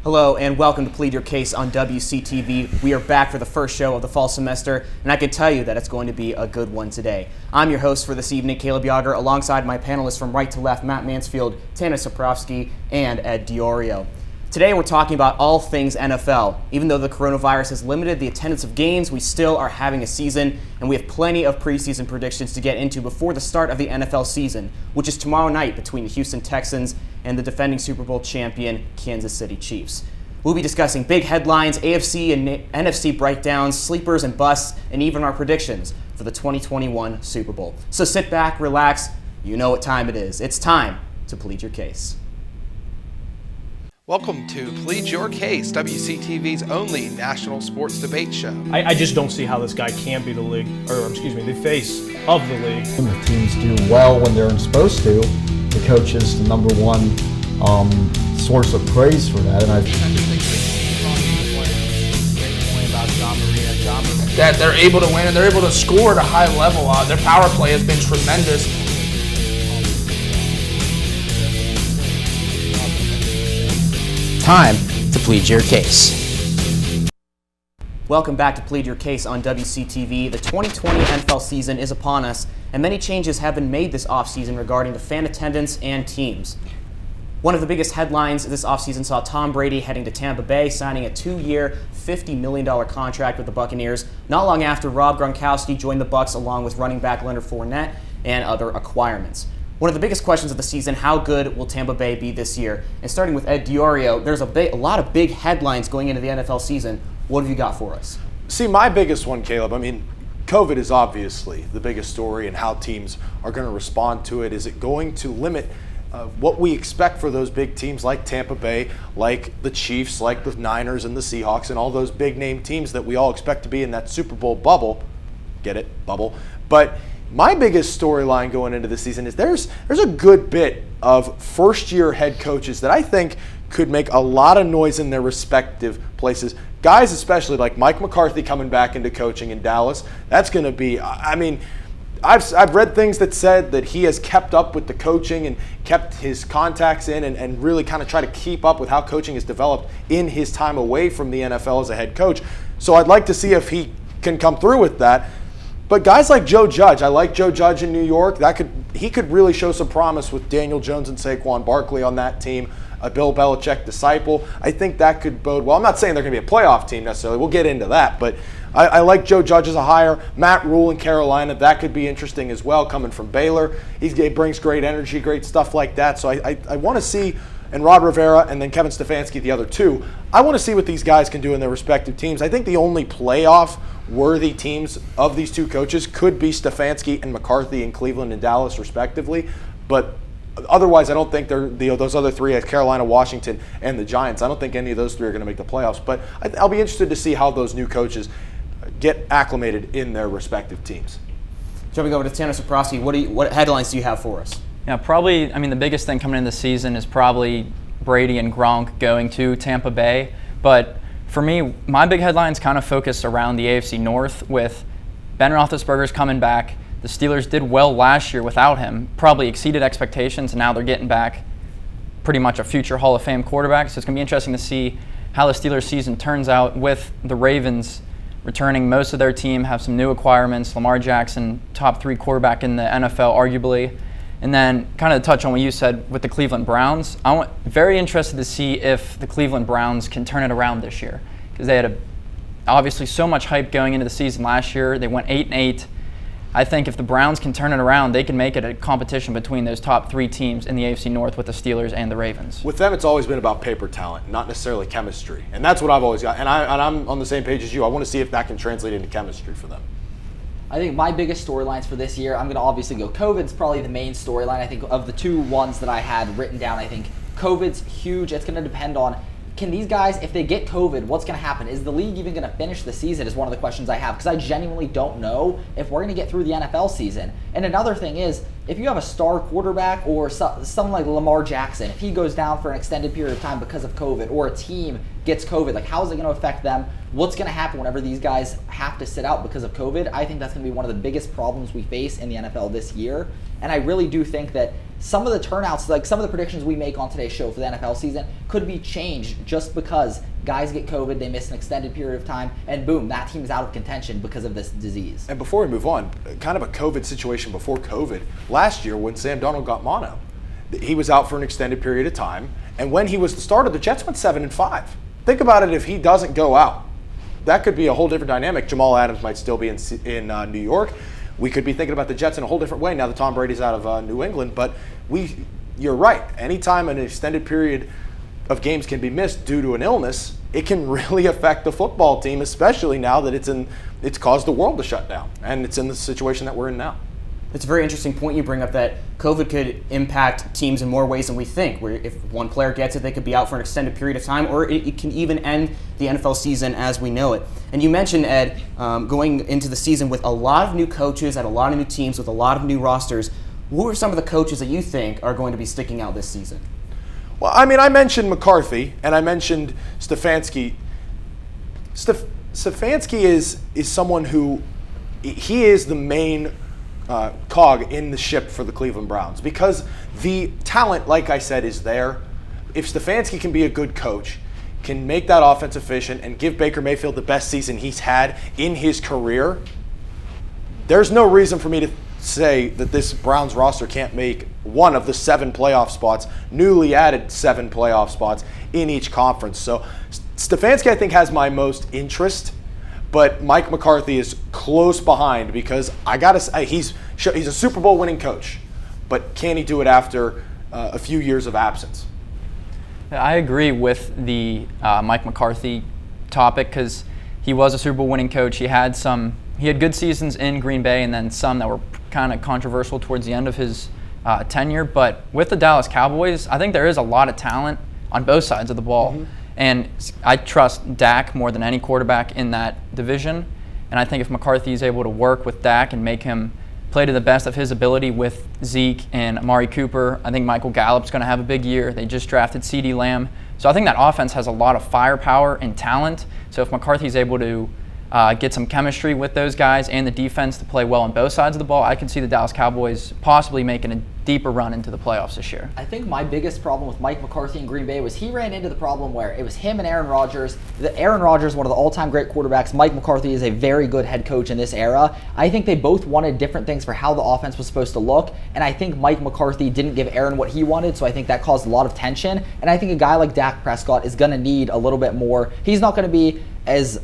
Hello and welcome to Plead Your Case on WCTV. We are back for the first show of the fall semester, and I can tell you that it's going to be a good one today. I'm your host for this evening, Caleb Yauger, alongside my panelists from right to left, Matt Mansfield, Tanner Cyprowski, and Ed DiOrio. Today we're talking about all things NFL. Even though the coronavirus has limited the attendance of games, we still are having a season, and we have plenty of preseason predictions to get into before the start of the NFL season, which is tomorrow night between the Houston Texans and the defending Super Bowl champion Kansas City Chiefs. We'll be discussing big headlines, AFC and NFC breakdowns, sleepers and busts, and even our predictions for the 2021 Super Bowl. So sit back, relax, you know what time it is. It's time to plead your case. Welcome to Plead Your Case, WCTV's only national sports debate show. I just don't see how this guy can be the face of the league. When the teams do well when they're supposed to, the coach is the number one source of praise for that. And that they're able to win and they're able to score at a high level. Their power play has been tremendous. Time to plead your case. Welcome back to Plead Your Case on WCTV. The 2020 NFL season is upon us, and many changes have been made this offseason regarding the fan attendance and teams. One of the biggest headlines this offseason saw Tom Brady heading to Tampa Bay, signing a 2-year, $50 million contract with the Buccaneers, not long after Rob Gronkowski joined the Bucs along with running back Leonard Fournette and other acquirements. One of the biggest questions of the season, how good will Tampa Bay be this year? And starting with Ed DiOrio, there's a lot of big headlines going into the NFL season. What have you got for us? See, my biggest one, Caleb, COVID is obviously the biggest story and how teams are going to respond to it. Is it going to limit what we expect for those big teams like Tampa Bay, like the Chiefs, like the Niners and the Seahawks, and all those big-name teams that we all expect to be in that Super Bowl bubble? Get it? Bubble. But my biggest storyline going into the season is there's a good bit of first-year head coaches that I think could make a lot of noise in their respective places. Guys especially like Mike McCarthy coming back into coaching in Dallas. That's going to be, I've read things that said that he has kept up with the coaching and kept his contacts in and really kind of try to keep up with how coaching is developed in his time away from the NFL as a head coach. So I'd like to see if he can come through with that. But guys like Joe Judge, I like Joe Judge in New York. He could really show some promise with Daniel Jones and Saquon Barkley on that team, a Bill Belichick disciple. I think that could bode well. I'm not saying they're going to be a playoff team necessarily. We'll get into that. But I like Joe Judge as a hire. Matt Rule in Carolina, that could be interesting as well, coming from Baylor. He brings great energy, great stuff like that. So I want to see, and Rod Rivera and then Kevin Stefanski, the other two, I want to see what these guys can do in their respective teams. I think the only playoff-worthy teams of these two coaches could be Stefanski and McCarthy in Cleveland and Dallas, respectively. But otherwise, I don't think those other three, Carolina, Washington, and the Giants, I don't think any of those three are going to make the playoffs. But I'll be interested to see how those new coaches get acclimated in their respective teams. Jumping over to Tanner Cyprowski, what headlines do you have for us? Yeah, probably, the biggest thing coming into the season is probably Brady and Gronk going to Tampa Bay. But for me, my big headlines kind of focused around the AFC North with Ben Roethlisberger's coming back. The Steelers did well last year without him, probably exceeded expectations, and now they're getting back pretty much a future Hall of Fame quarterback. So it's going to be interesting to see how the Steelers season turns out with the Ravens returning most of their team, have some new acquirements, Lamar Jackson, top 3 quarterback in the NFL, arguably. And then kind of to touch on what you said with the Cleveland Browns, very interested to see if the Cleveland Browns can turn it around this year, because they had obviously so much hype going into the season last year. They went 8-8. I think if the Browns can turn it around, they can make it a competition between those top 3 teams in the AFC North with the Steelers and the Ravens. With them, it's always been about paper talent, not necessarily chemistry. And that's what I've always got. And I'm on the same page as you. I want to see if that can translate into chemistry for them. I think my biggest storylines for this year, I'm going to obviously go COVID's probably the main storyline. I think of the two ones that I had written down, I think COVID's huge. It's going to depend on, can these guys, if they get COVID, what's going to happen? Is the league even going to finish the season is one of the questions I have, because I genuinely don't know if we're going to get through the NFL season. And another thing is, if you have a star quarterback or someone like Lamar Jackson, if he goes down for an extended period of time because of COVID, or a team gets COVID, like how is it going to affect them? What's going to happen whenever these guys have to sit out because of COVID? I think that's going to be one of the biggest problems we face in the NFL this year. And I really do think that some of the turnouts, like some of the predictions we make on today's show for the NFL season could be changed just because guys get COVID, they miss an extended period of time, and boom, that team's out of contention because of this disease. And before we move on, kind of a COVID situation before COVID. Last year when Sam Darnold got mono, he was out for an extended period of time, and when he was the starter, the Jets went 7-5. Think about it, if he doesn't go out, that could be a whole different dynamic. Jamal Adams might still be in New York. We could be thinking about the Jets in a whole different way now that Tom Brady's out of New England. But you're right. Anytime an extended period of games can be missed due to an illness, it can really affect the football team, especially now that it's caused the world to shut down, and it's in the situation that we're in now. It's a very interesting point you bring up, that COVID could impact teams in more ways than we think, where if one player gets it, they could be out for an extended period of time, or it can even end the NFL season as we know it. And you mentioned, Ed, going into the season with a lot of new coaches at a lot of new teams with a lot of new rosters. Who are some of the coaches that you think are going to be sticking out this season? Well, I mean, I mentioned McCarthy, and I mentioned Stefanski. Stefanski is someone who, he is the main cog in the ship for the Cleveland Browns, because the talent, like I said, is there. If Stefanski can be a good coach, can make that offense efficient, and give Baker Mayfield the best season he's had in his career, there's no reason for me to say that this Browns roster can't make one of the 7 playoff spots, newly added 7 playoff spots in each conference. So Stefanski, I think, has my most interest. But Mike McCarthy is close behind, because I gotta say, he's a Super Bowl winning coach, but can he do it after a few years of absence? I agree with the Mike McCarthy topic, because he was a Super Bowl winning coach. He had good seasons in Green Bay, and then some that were kind of controversial towards the end of his tenure. But with the Dallas Cowboys, I think there is a lot of talent on both sides of the ball. Mm-hmm. And I trust Dak more than any quarterback in that division. And I think if McCarthy is able to work with Dak and make him play to the best of his ability with Zeke and Amari Cooper, I think Michael Gallup's going to have a big year. They just drafted CeeDee Lamb. So I think that offense has a lot of firepower and talent. So if McCarthy's able to get some chemistry with those guys and the defense to play well on both sides of the ball, I can see the Dallas Cowboys possibly making a deeper run into the playoffs this year. I think my biggest problem with Mike McCarthy in Green Bay was he ran into the problem where it was him and Aaron Rodgers. Aaron Rodgers, one of the all-time great quarterbacks. Mike McCarthy is a very good head coach in this era. I think they both wanted different things for how the offense was supposed to look, and I think Mike McCarthy didn't give Aaron what he wanted, so I think that caused a lot of tension. And I think a guy like Dak Prescott is going to need a little bit more. He's not going to be as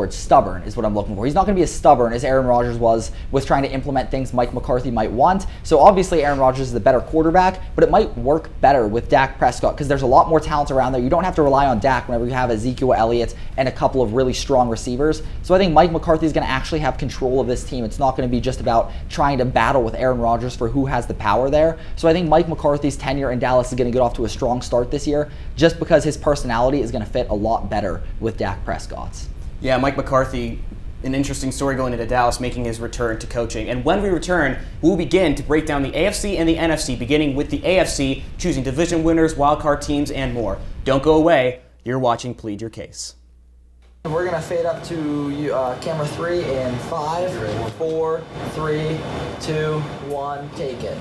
stubborn is what I'm looking for. He's not going to be as stubborn as Aaron Rodgers was with trying to implement things Mike McCarthy might want. So obviously Aaron Rodgers is the better quarterback, but it might work better with Dak Prescott because there's a lot more talent around there. You don't have to rely on Dak whenever you have Ezekiel Elliott and a couple of really strong receivers. So I think Mike McCarthy is going to actually have control of this team. It's not going to be just about trying to battle with Aaron Rodgers for who has the power there. So I think Mike McCarthy's tenure in Dallas is going to get off to a strong start this year just because his personality is going to fit a lot better with Dak Prescott's. Yeah, Mike McCarthy, an interesting story going into Dallas, making his return to coaching. And when we return, we'll begin to break down the AFC and the NFC, beginning with the AFC, choosing division winners, wildcard teams, and more. Don't go away. You're watching Plead Your Case. We're going to fade up to camera 3 in 5, 4, 3, 2, 1, take it.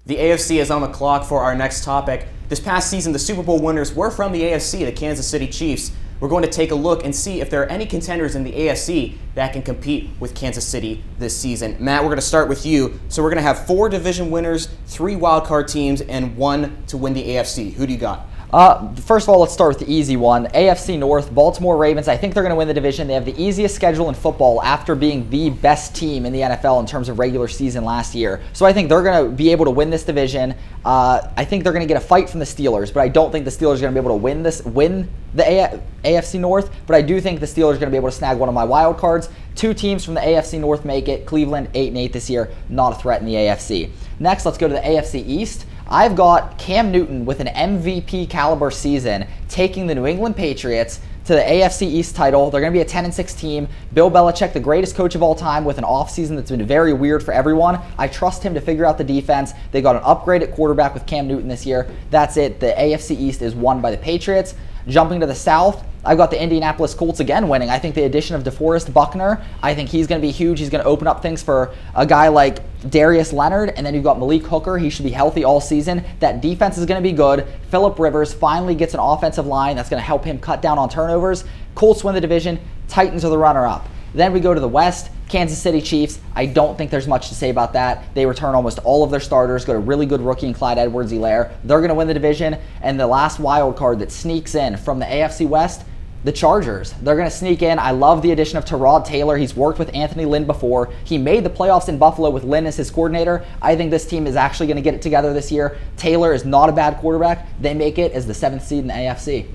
The AFC is on the clock for our next topic. This past season, the Super Bowl winners were from the AFC, the Kansas City Chiefs. We're going to take a look and see if there are any contenders in the AFC that can compete with Kansas City this season. Matt, we're going to start with you. So we're going to have 4 division winners, 3 wildcard teams, and 1 to win the AFC. Who do you got? First of all, let's start with the easy one. AFC North, Baltimore Ravens. I think they're going to win the division. They have the easiest schedule in football after being the best team in the NFL in terms of regular season last year. So I think they're going to be able to win this division. I think they're going to get a fight from the Steelers, but I don't think the Steelers are going to be able to win the AFC North, but I do think the Steelers are going to be able to snag one of my wild cards. 2 teams from the AFC North make it. Cleveland, 8-8 this year, not a threat in the AFC. Next, let's go to the AFC East. I've got Cam Newton with an MVP caliber season taking the New England Patriots to the AFC East title. They're going to be a 10-6 team. Bill Belichick, the greatest coach of all time, with an offseason that's been very weird for everyone. I trust him to figure out the defense. They got an upgrade at quarterback with Cam Newton this year. That's it. The AFC East is won by the Patriots. Jumping to the South, I've got the Indianapolis Colts again winning. I think the addition of DeForest Buckner, I think he's going to be huge. He's going to open up things for a guy like Darius Leonard, and then you've got Malik Hooker. He should be healthy all season. That defense is going to be good. Phillip Rivers finally gets an offensive line that's going to help him cut down on turnovers. Colts win the division. Titans are the runner-up. Then we go to the West, Kansas City Chiefs. I don't think there's much to say about that. They return almost all of their starters, got a really good rookie in Clyde Edwards-Helaire. They're going to win the division. And the last wild card that sneaks in from the AFC West, the Chargers. They're going to sneak in. I love the addition of Tyrod Taylor. He's worked with Anthony Lynn before. He made the playoffs in Buffalo with Lynn as his coordinator. I think this team is actually going to get it together this year. Taylor is not a bad quarterback. They make it as the 7th seed in the AFC.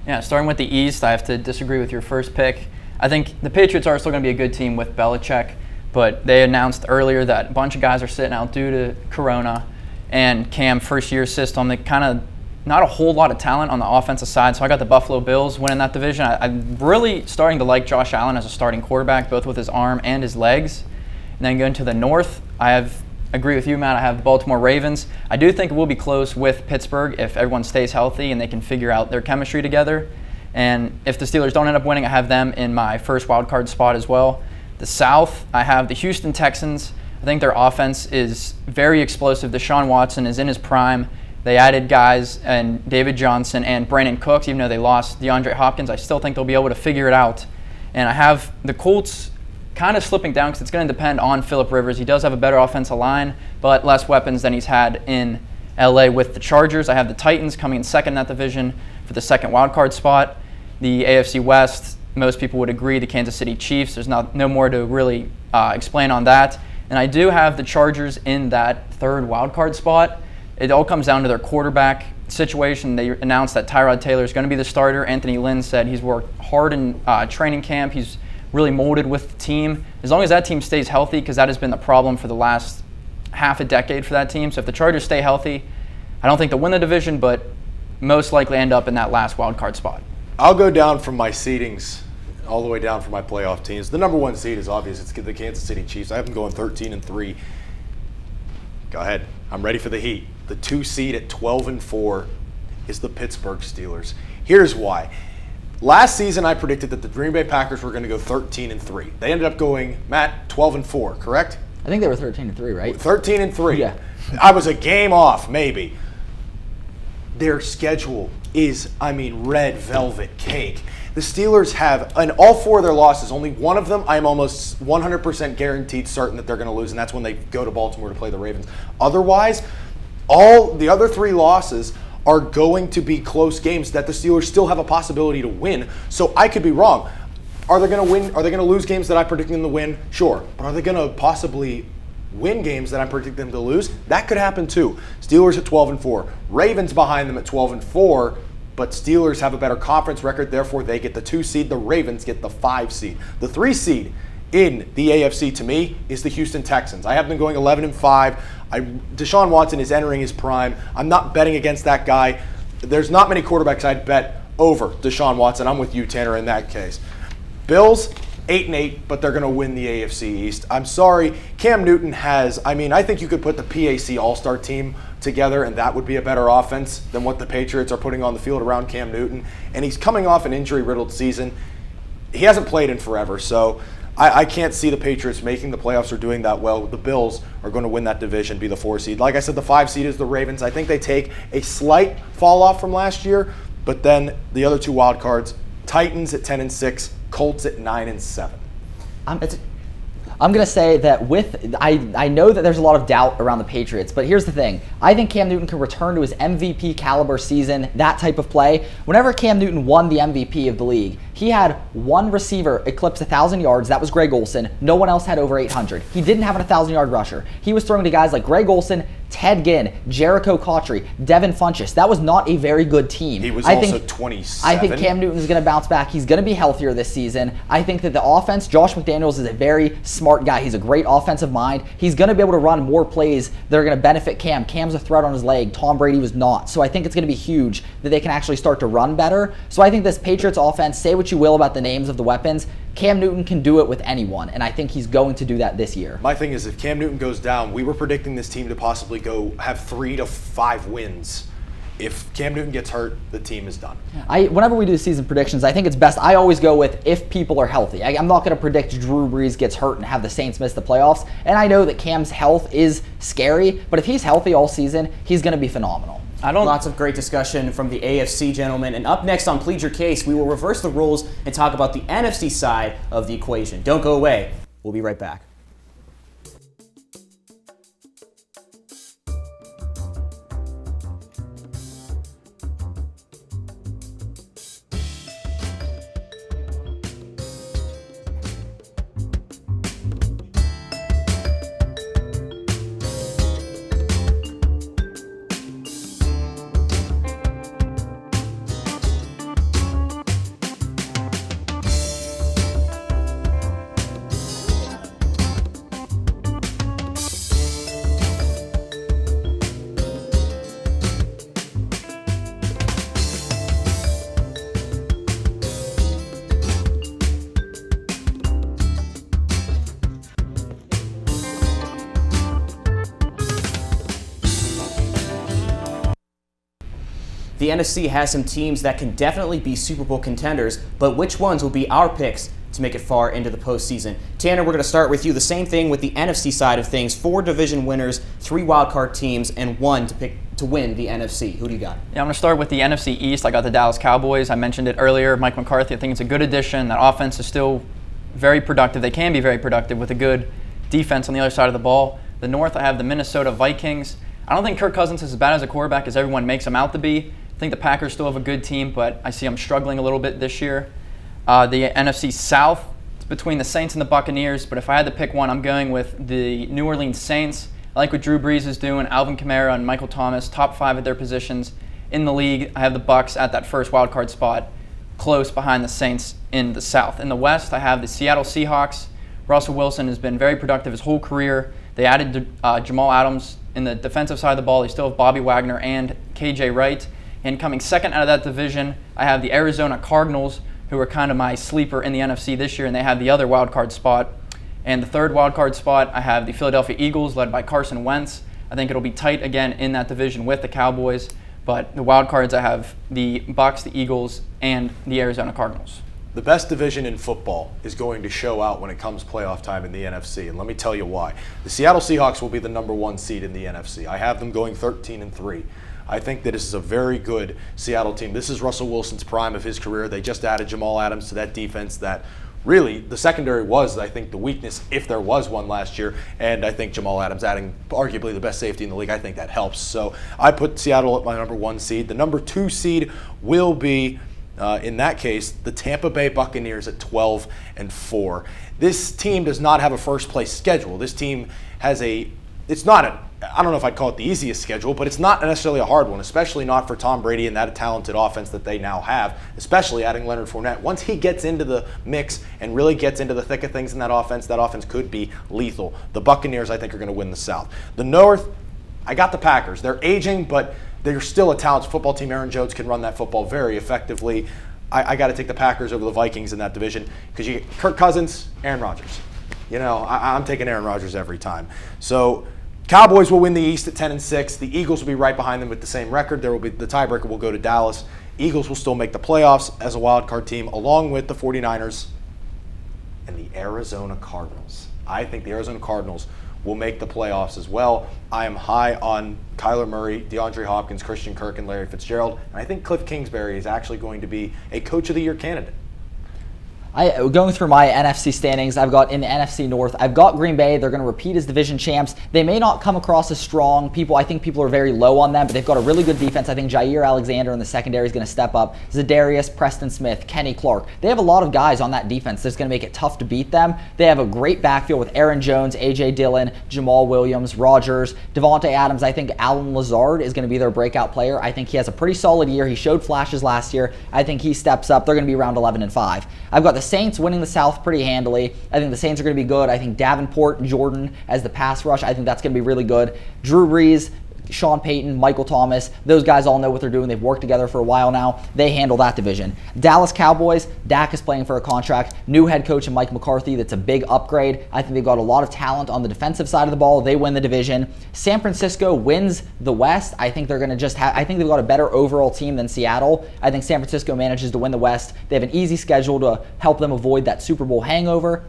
Yeah, starting with the East, I have to disagree with your first pick. I think the Patriots are still going to be a good team with Belichick, but they announced earlier that a bunch of guys are sitting out due to Corona, and Cam, first-year system, they kind of not a whole lot of talent on the offensive side, so I got the Buffalo Bills winning that division. I'm really starting to like Josh Allen as a starting quarterback, both with his arm and his legs. And then going to the North, agree with you, Matt. I have the Baltimore Ravens. I do think it will be close with Pittsburgh if everyone stays healthy and they can figure out their chemistry together. And if the Steelers don't end up winning, I have them in my first wild card spot as well. The South, I have the Houston Texans. I think their offense is very explosive. Deshaun Watson is in his prime. They added guys and David Johnson and Brandon Cooks, even though they lost DeAndre Hopkins. I still think they'll be able to figure it out. And I have the Colts kind of slipping down because it's going to depend on Phillip Rivers. He does have a better offensive line, but less weapons than he's had in LA with the Chargers. I have the Titans coming in second in that division for the second wild card spot. The AFC West, most people would agree, the Kansas City Chiefs. There's no more to really explain on that. And I do have the Chargers in that third wild card spot. It all comes down to their quarterback situation. They announced that Tyrod Taylor is going to be the starter. Anthony Lynn said he's worked hard in training camp. He's really molded with the team. As long as that team stays healthy, because that has been the problem for the last half a decade for that team. So if the Chargers stay healthy, I don't think they'll win the division, but most likely end up in that last wild card spot. I'll go down from my seedings all the way down from my playoff teams. The number one seed is obvious. It's the Kansas City Chiefs. I have them going 13-3. Go ahead. I'm ready for the heat. The 2 seed at 12-4 is the Pittsburgh Steelers. Here's why. Last season, I predicted that the Green Bay Packers were going to go 13-3. They ended up going, Matt, 12-4, correct? I think they were 13-3, right? 13-3. Yeah. I was a game off, maybe. Their schedule is, red velvet cake. The Steelers have, in all 4 of their losses, only one of them I'm almost 100% guaranteed certain that they're going to lose, and that's when they go to Baltimore to play the Ravens. Otherwise, all the other 3 losses are going to be close games that the Steelers still have a possibility to win. So I could be wrong. Are they going to win? Are they going to lose games that I predict them to win? Sure. But are they going to possibly win games that I predict them to lose? That could happen too. Steelers at 12-4. Ravens behind them at 12-4. But Steelers have a better conference record, therefore they get the 2 seed. The Ravens get the 5 seed. The 3 seed in the AFC to me is the Houston Texans. I have them going 11-5. Deshaun Watson is entering his prime. I'm not betting against that guy. There's not many quarterbacks I'd bet over Deshaun Watson. I'm with you, Tanner, in that case. Bills, 8-8, but they're going to win the AFC East. I'm sorry. Cam Newton has, I think you could put the PAC All-Star team together, and that would be a better offense than what the Patriots are putting on the field around Cam Newton. And he's coming off an injury-riddled season. He hasn't played in forever, so I can't see the Patriots making the playoffs or doing that well. The Bills are going to win that division, be the 4 seed. Like I said, the 5 seed is the Ravens. I think they take a slight fall off from last year, but then the other 2 wild cards, Titans at 10-6, Colts at 9-7. I'm going to say that I know that there's a lot of doubt around the Patriots, but here's the thing. I think Cam Newton can return to his MVP caliber season, that type of play. Whenever Cam Newton won the MVP of the league, he had one receiver eclipse 1,000 yards. That was Greg Olsen. No one else had over 800. He didn't have an 1,000-yard rusher. He was throwing to guys like Greg Olsen, Ted Ginn, Jericho Cotchery, Devin Funchess. That was not a very good team. He was also 27. I think Cam Newton's going to bounce back. He's going to be healthier this season. I think that the offense, Josh McDaniels is a very smart guy. He's a great offensive mind. He's going to be able to run more plays that are going to benefit Cam. Cam's a threat on his leg. Tom Brady was not. So I think it's going to be huge that they can actually start to run better. So I think this Patriots offense, say what you will about the names of the weapons, Cam Newton can do it with anyone, and I think he's going to do that this year. My thing is, if Cam Newton goes down, we were predicting this team to possibly go have 3 to 5 wins. If Cam Newton gets hurt, the team is done. Whenever we do season predictions, I think it's best, I always go with if people are healthy. I'm not going to predict Drew Brees gets hurt and have the Saints miss the playoffs, and I know that Cam's health is scary, but if he's healthy all season, he's going to be phenomenal. Lots of great discussion from the AFC gentlemen. And up next on Plead Your Case, we will reverse the roles and talk about the NFC side of the equation. Don't go away. We'll be right back. The NFC has some teams that can definitely be Super Bowl contenders, but which ones will be our picks to make it far into the postseason? Tanner, we're going to start with you. The same thing with the NFC side of things. 4 division winners, 3 wildcard teams, and 1 to pick to win the NFC. Who do you got? Yeah, I'm going to start with the NFC East. I got the Dallas Cowboys. I mentioned it earlier. Mike McCarthy, I think it's a good addition. That offense is still very productive. They can be very productive with a good defense on the other side of the ball. The North, I have the Minnesota Vikings. I don't think Kirk Cousins is as bad as a quarterback as everyone makes him out to be. I think the Packers still have a good team, but I see them struggling a little bit this year. The NFC South, it's between the Saints and the Buccaneers, but if I had to pick one, I'm going with the New Orleans Saints. I like what Drew Brees is doing, Alvin Kamara and Michael Thomas, top 5 at their positions in the league. I have the Bucs at that first wild card spot, close behind the Saints in the South. In the West, I have the Seattle Seahawks. Russell Wilson has been very productive his whole career. They added Jamal Adams in the defensive side of the ball. They still have Bobby Wagner and KJ Wright. And coming second out of that division, I have the Arizona Cardinals, who are kind of my sleeper in the NFC this year, and they have the other wild card spot. And the third wild card spot, I have the Philadelphia Eagles, led by Carson Wentz. I think it'll be tight again in that division with the Cowboys. But the wild cards, I have the Bucs, the Eagles, and the Arizona Cardinals. The best division in football is going to show out when it comes playoff time in the NFC, and let me tell you why. The Seattle Seahawks will be the number 1 seed in the NFC. I have them going 13-3. I think that this is a very good Seattle team. This is Russell Wilson's prime of his career. They just added Jamal Adams to that defense that really the secondary was, I think, the weakness if there was one last year. And I think Jamal Adams adding arguably the best safety in the league, I think that helps. So I put Seattle at my number 1 seed. The number 2 seed will be, in that case, the Tampa Bay Buccaneers at 12-4. This team does not have a first place schedule. This team has I don't know if I'd call it the easiest schedule, but it's not necessarily a hard one, especially not for Tom Brady and that talented offense that they now have, especially adding Leonard Fournette. Once he gets into the mix and really gets into the thick of things in that offense could be lethal. The Buccaneers, I think, are going to win the South. The North, I got the Packers. They're aging, but they're still a talented football team. Aaron Jones can run that football very effectively. I got to take the Packers over the Vikings in that division because you get Kirk Cousins, Aaron Rodgers. You know, I'm taking Aaron Rodgers every time. So Cowboys will win the East at 10-6. The Eagles will be right behind them with the same record. There will be the tiebreaker will go to Dallas. Eagles will still make the playoffs as a wild card team, along with the 49ers and the Arizona Cardinals. I think the Arizona Cardinals will make the playoffs as well. I am high on Kyler Murray, DeAndre Hopkins, Christian Kirk, and Larry Fitzgerald. And I think Cliff Kingsbury is actually going to be a Coach of the Year candidate. Going through my NFC standings, I've got in the NFC North, I've got Green Bay. They're going to repeat as division champs. They may not come across as strong. I think people are very low on them, but they've got a really good defense. I think Jair Alexander in the secondary is going to step up. Zadarius, Preston Smith, Kenny Clark. They have a lot of guys on that defense that's going to make it tough to beat them. They have a great backfield with Aaron Jones, A.J. Dillon, Jamal Williams, Rodgers, Devontae Adams. I think Alan Lazard is going to be their breakout player. I think he has a pretty solid year. He showed flashes last year. I think he steps up. They're going to be around 11-5. I've got the Saints winning the South pretty handily. I think the Saints are going to be good. I think Davenport and Jordan as the pass rush, I think that's going to be really good. Drew Brees, Sean Payton, Michael Thomas, those guys all know what they're doing. They've worked together for a while now. They handle that division. Dallas Cowboys, Dak is playing for a contract. New head coach in Mike McCarthy, that's a big upgrade. I think they've got a lot of talent on the defensive side of the ball. They win the division. San Francisco wins the West. I think they're going to I think they've got a better overall team than Seattle. I think San Francisco manages to win the West. They have an easy schedule to help them avoid that Super Bowl hangover.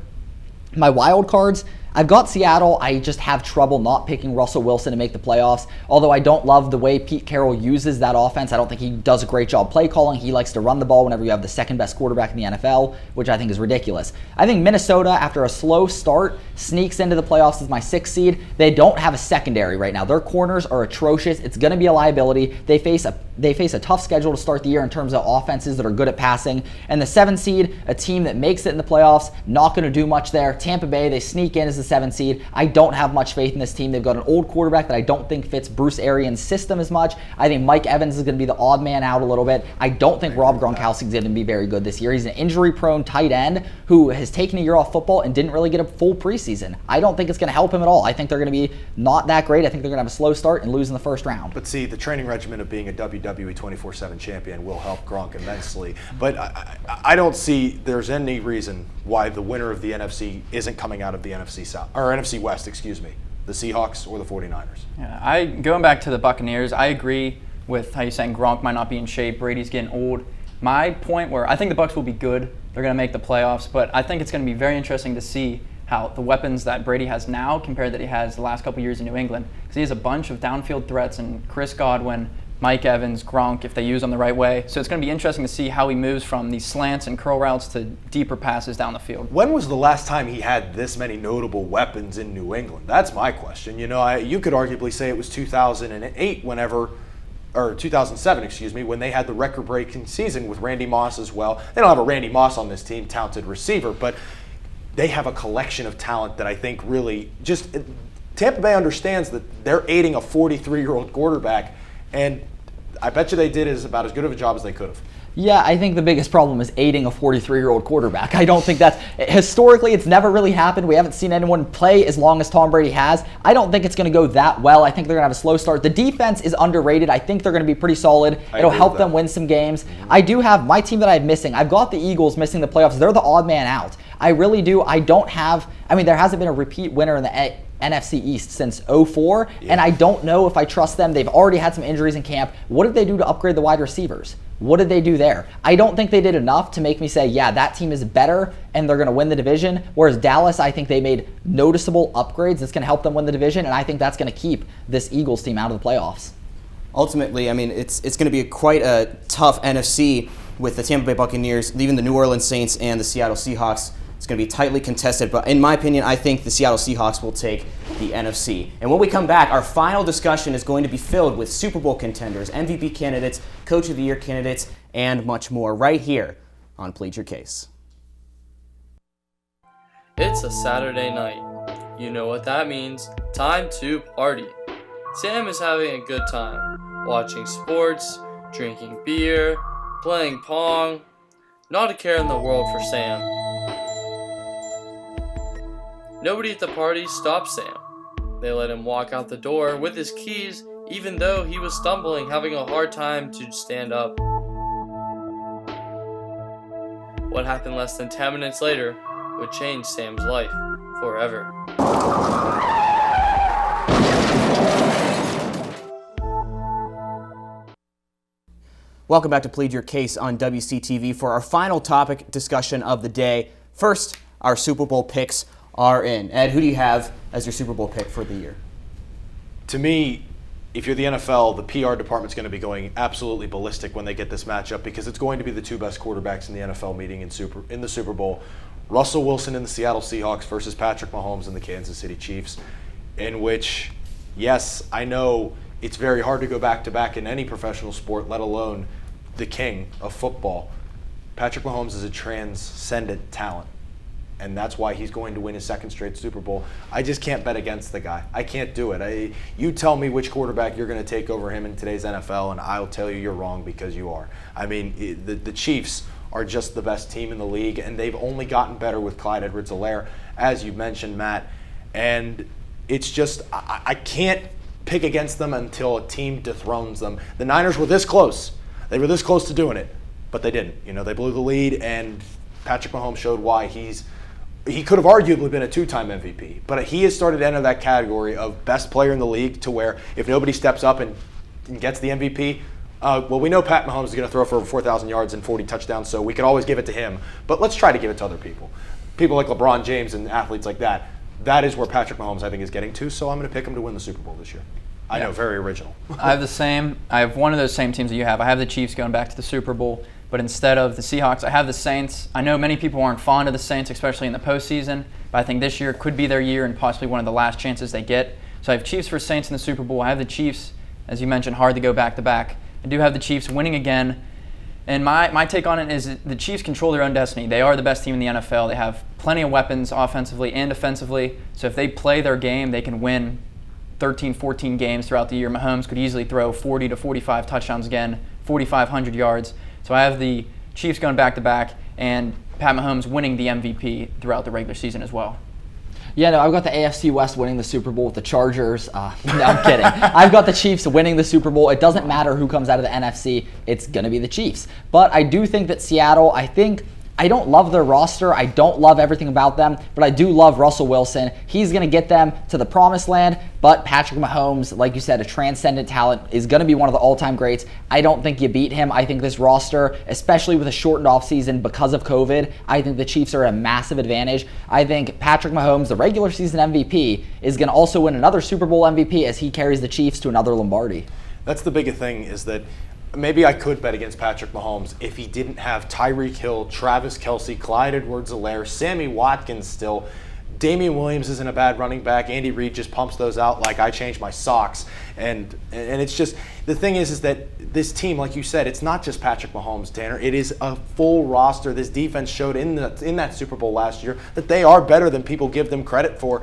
My wild cards, I've got Seattle. I just have trouble not picking Russell Wilson to make the playoffs. Although I don't love the way Pete Carroll uses that offense. I don't think he does a great job play calling. He likes to run the ball whenever you have the second best quarterback in the NFL, which I think is ridiculous. I think Minnesota, after a slow start, sneaks into the playoffs as my 6th seed. They don't have a secondary right now. Their corners are atrocious. It's going to be a liability. They face a tough schedule to start the year in terms of offenses that are good at passing. And the 7th seed, a team that makes it in the playoffs, not going to do much there. Tampa Bay, they sneak in as the 7th seed. I don't have much faith in this team. They've got an old quarterback that I don't think fits Bruce Arians' system as much. I think Mike Evans is going to be the odd man out a little bit. I don't think Rob Gronkowski is going to be very good this year. He's an injury-prone tight end who has taken a year off football and didn't really get a full preseason. I don't think it's going to help him at all. I think they're going to be not that great. I think they're going to have a slow start and lose in the first round. But see, the training regimen of being a WWE 24/7 champion will help Gronk immensely. But I don't see there's any reason why the winner of the NFC isn't coming out of the NFC South or NFC West, excuse me, the Seahawks or the 49ers. Yeah, going back to the Buccaneers, I agree with how you're saying Gronk might not be in shape. Brady's getting old. My point where I think the Bucs will be good. They're going to make the playoffs, but I think it's going to be very interesting to see how the weapons that Brady has now compared that he has the last couple years in New England. Because he has a bunch of downfield threats, and Chris Godwin, Mike Evans, Gronk, if they use them the right way. So it's going to be interesting to see how he moves from these slants and curl routes to deeper passes down the field. When was the last time he had this many notable weapons in New England? That's my question. You could arguably say it was 2008 or 2007, excuse me, when they had the record-breaking season with Randy Moss as well. They don't have a Randy Moss on this team, talented receiver, but they have a collection of talent that I think really just Tampa Bay understands that they're aiding a 43-year-old quarterback, and I bet you they did about as good of a job as they could have. Yeah, I think the biggest problem is aiding a 43-year-old quarterback. I don't think historically, it's never really happened. We haven't seen anyone play as long as Tom Brady has. I don't think it's going to go that well. I think they're going to have a slow start. The defense is underrated. I think they're going to be pretty solid. It'll help them win some games. I do have my team that I have missing. I've got the Eagles missing the playoffs. They're the odd man out. I really do. There hasn't been a repeat winner in the NFC East since 2004, and I don't know if I trust them. They've already had some injuries in camp. What did they do to upgrade the wide receivers? What did they do there? I don't think they did enough to make me say, yeah, that team is better and they're going to win the division. Whereas Dallas, I think they made noticeable upgrades that's going to help them win the division, and I think that's going to keep this Eagles team out of the playoffs. Ultimately, it's going to be quite a tough NFC with the Tampa Bay Buccaneers leaving the New Orleans Saints and the Seattle Seahawks. It's going to be tightly contested, but in my opinion, I think the Seattle Seahawks will take the NFC. And when we come back, our final discussion is going to be filled with Super Bowl contenders, MVP candidates, Coach of the Year candidates, and much more right here on Plead Your Case. It's a Saturday night. You know what that means. Time to party. Sam is having a good time, watching sports, drinking beer, playing Pong. Not a care in the world for Sam. Nobody at the party stopped Sam. They let him walk out the door with his keys, even though he was stumbling, having a hard time to stand up. What happened less than 10 minutes later would change Sam's life forever. Welcome back to Plead Your Case on WCTV for our final topic discussion of the day. First, our Super Bowl picks are in. Ed, who do you have as your Super Bowl pick for the year? To me, if you're the NFL, the PR department's going to be going absolutely ballistic when they get this matchup, because it's going to be the two best quarterbacks in the NFL meeting in the Super Bowl. Russell Wilson in the Seattle Seahawks versus Patrick Mahomes in the Kansas City Chiefs, in which, yes, I know it's very hard to go back-to-back in any professional sport, let alone the king of football. Patrick Mahomes is a transcendent talent, and that's why he's going to win his second straight Super Bowl. I just can't bet against the guy. I can't do it. You tell me which quarterback you're going to take over him in today's NFL, and I'll tell you you're wrong, because you are. I mean, the Chiefs are just the best team in the league, and they've only gotten better with Clyde Edwards-Helaire, as you mentioned, Matt. And it's just, I can't pick against them until a team dethrones them. The Niners were this close. They were this close to doing it, but they didn't. They blew the lead, and Patrick Mahomes showed why he could have arguably been a two-time MVP, but he has started to enter that category of best player in the league, to where if nobody steps up and gets the MVP, well, we know Pat Mahomes is going to throw for over 4,000 yards and 40 touchdowns, so we could always give it to him, but let's try to give it to other people. People like LeBron James and athletes like that. That is where Patrick Mahomes, I think, is getting to, so I'm going to pick him to win the Super Bowl this year. I know, very original. I have one of those same teams that you have. I have the Chiefs going back to the Super Bowl, but instead of the Seahawks, I have the Saints. I know many people aren't fond of the Saints, especially in the postseason, but I think this year could be their year and possibly one of the last chances they get. So I have Chiefs for Saints in the Super Bowl. I have the Chiefs, as you mentioned, hard to go back-to-back. I do have the Chiefs winning again. And my take on it is the Chiefs control their own destiny. They are the best team in the NFL. They have plenty of weapons offensively and defensively. So if they play their game, they can win 13, 14 games throughout the year. Mahomes could easily throw 40 to 45 touchdowns again, 4,500 yards. So I have the Chiefs going back-to-back and Pat Mahomes winning the MVP throughout the regular season as well. Yeah, no, I've got the AFC West winning the Super Bowl with the Chargers. No, I'm kidding. I've got the Chiefs winning the Super Bowl. It doesn't matter who comes out of the NFC. It's going to be the Chiefs. But I do think that Seattle, I don't love their roster. I don't love everything about them, but I do love Russell Wilson. He's going to get them to the promised land, but Patrick Mahomes, like you said, a transcendent talent, is going to be one of the all-time greats. I don't think you beat him. I think this roster, especially with a shortened offseason because of COVID, I think the Chiefs are at a massive advantage. I think Patrick Mahomes, the regular season MVP, is going to also win another Super Bowl MVP as he carries the Chiefs to another Lombardi. That's the biggest thing, is that maybe I could bet against Patrick Mahomes if he didn't have Tyreek Hill, Travis Kelce, Clyde Edwards-Helaire, Sammy Watkins still. Damian Williams isn't a bad running back. Andy Reid just pumps those out like I changed my socks. And it's just, the thing is that this team, like you said, it's not just Patrick Mahomes, Tanner. It is a full roster. This defense showed in that Super Bowl last year that they are better than people give them credit for.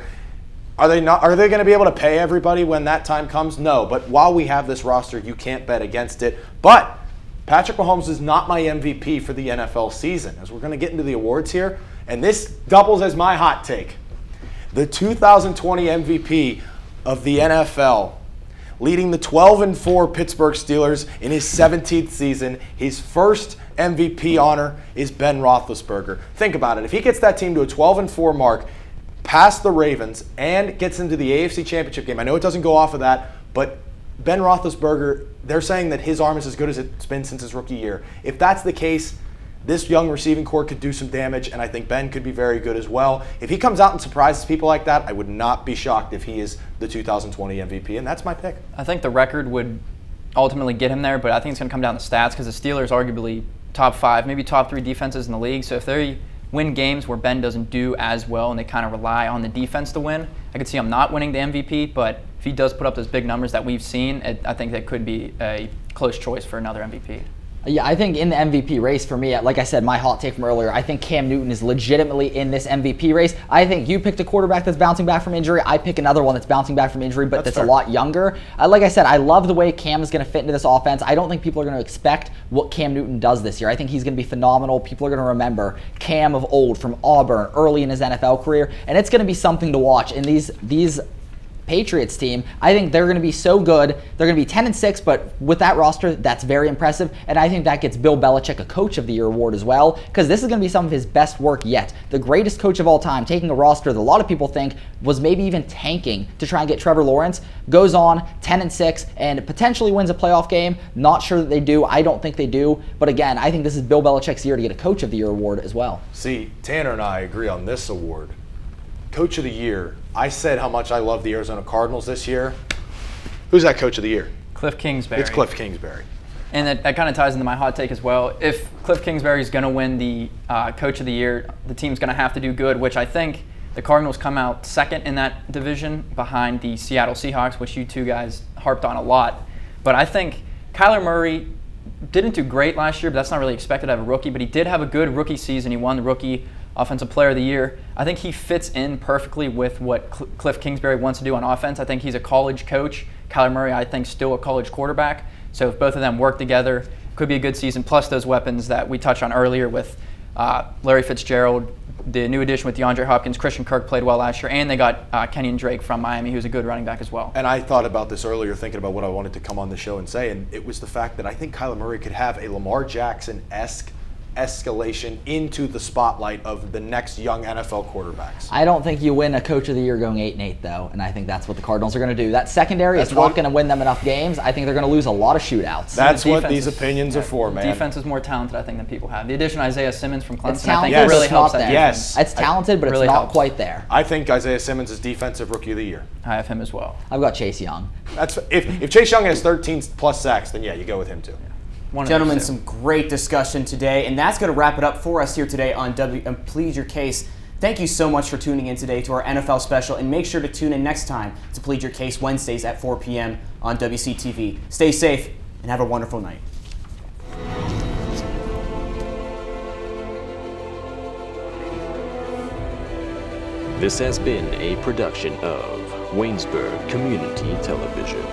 Are they going to be able to pay everybody when that time comes? No. But while we have this roster, you can't bet against it. But Patrick Mahomes is not my MVP for the NFL season, as we're going to get into the awards here. And this doubles as my hot take. The 2020 MVP of the NFL, leading the 12-4 Pittsburgh Steelers in his 17th season, his first MVP honor is Ben Roethlisberger. Think about it. If he gets that team to a 12-4 mark, past the Ravens, and gets into the AFC Championship game. I know it doesn't go off of that, but Ben Roethlisberger, they're saying that his arm is as good as it's been since his rookie year. If that's the case, this young receiving core could do some damage, and I think Ben could be very good as well. If he comes out and surprises people like that, I would not be shocked if he is the 2020 MVP, and that's my pick. I think the record would ultimately get him there, but I think it's going to come down to stats, because the Steelers are arguably top 5, maybe top 3 defenses in the league. So if they win games where Ben doesn't do as well and they kind of rely on the defense to win, I could see him not winning the MVP, but if he does put up those big numbers that we've seen, I think that could be a close choice for another MVP. Yeah, I think in the MVP race for me, like I said, my hot take from earlier, I think Cam Newton is legitimately in this MVP race. I think you picked a quarterback that's bouncing back from injury. I pick another one that's bouncing back from injury, but that's a lot younger. Like I said, I love the way Cam is going to fit into this offense. I don't think people are going to expect what Cam Newton does this year. I think he's going to be phenomenal. People are going to remember Cam of old from Auburn early in his NFL career, and it's going to be something to watch. And these Patriots team, I think they're going to be so good. They're going to be 10-6, but with that roster, that's very impressive. And I think that gets Bill Belichick a Coach of the Year award as well, because this is going to be some of his best work yet. The greatest coach of all time, taking a roster that a lot of people think was maybe even tanking to try and get Trevor Lawrence, goes on 10-6 and potentially wins a playoff game. Not sure that they do. I don't think they do. But again, I think this is Bill Belichick's year to get a Coach of the Year award as well. See, Tanner and I agree on this award. Coach of the Year. I said how much I love the Arizona Cardinals this year. Who's that coach of the year? Cliff Kingsbury. It's Cliff Kingsbury. And that kind of ties into my hot take as well. If Cliff Kingsbury is going to win the Coach of the Year, the team's going to have to do good, which I think the Cardinals come out second in that division behind the Seattle Seahawks, which you two guys harped on a lot. But I think Kyler Murray didn't do great last year, but that's not really expected out of a rookie. But he did have a good rookie season. He won the Rookie Offensive Player of the Year. I think he fits in perfectly with what Cliff Kingsbury wants to do on offense. I think he's a college coach. Kyler Murray, I think, still a college quarterback. So if both of them work together, it could be a good season, plus those weapons that we touched on earlier with Larry Fitzgerald, the new addition with DeAndre Hopkins. Christian Kirk played well last year, and they got Kenyon Drake from Miami, who's a good running back as well. And I thought about this earlier, thinking about what I wanted to come on the show and say, and it was the fact that I think Kyler Murray could have a Lamar Jackson-esque escalation into the spotlight of the next young NFL quarterbacks. I don't think you win a Coach of the Year going 8-8 though, and I think that's what the Cardinals are going to do. That secondary is not going to win them enough games. I think they're going to lose a lot of shootouts. That's what these opinions are for, man. Defense is more talented, I think, than people have. The addition of Isaiah Simmons from Clemson, it's talented, I think, really helps that. Yes, it's talented, but really it's not helps. quite there. I think Isaiah Simmons is Defensive Rookie of the Year. I have him as well. I've got Chase Young. That's if Chase Young has 13 plus sacks, then yeah, you go with him too. Gentlemen, some great discussion today, and that's going to wrap it up for us here today on Plead Your Case. Thank you so much for tuning in today to our NFL special, and make sure to tune in next time to Plead Your Case Wednesdays at 4 p.m. on WCTV. Stay safe and have a wonderful night. This has been a production of Waynesburg Community Television.